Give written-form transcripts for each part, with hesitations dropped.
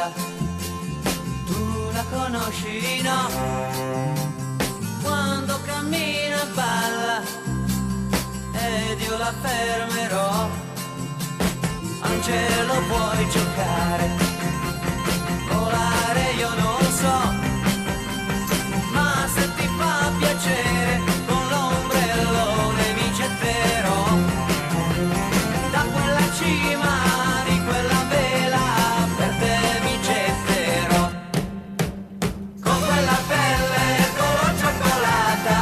balla, tu la conosci, no? Quando cammina balla ed io la fermerò. Angelo, puoi giocare, volare io non so, ma se ti fa piacere con l'ombrellone mi getterò da quella cima di quella vela, per te mi getterò con quella pelle color cioccolata,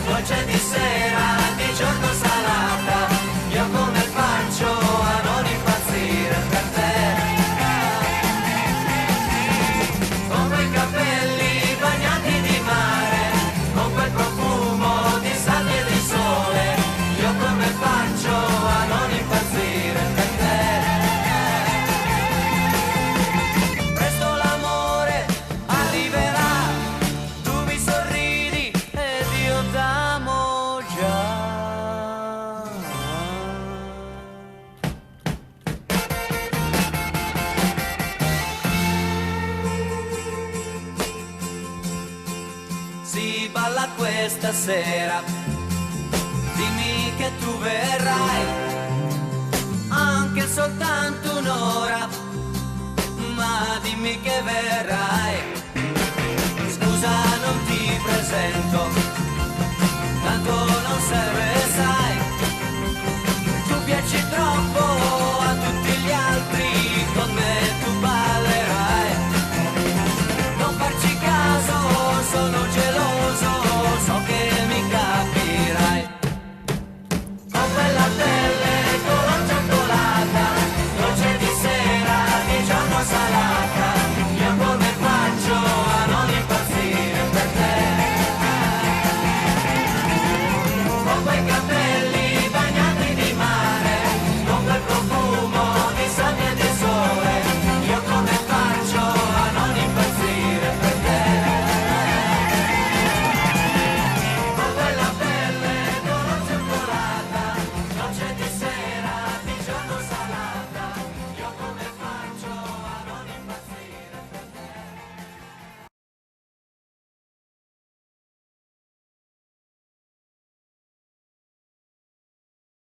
dolce di sera, di giorno salata. Io come faccio a non impazzire per te? Con quei capelli bagnati di mare, con quel profumo di sabbia e di sole, io come faccio a non impazzire per te? Presto l'amore arriverà, tu mi sorridi ed io t'amo già. Si balla questa sera, dimmi che tu verrai, anche soltanto un'ora, ma dimmi che verrai. Scusa, non ti presento,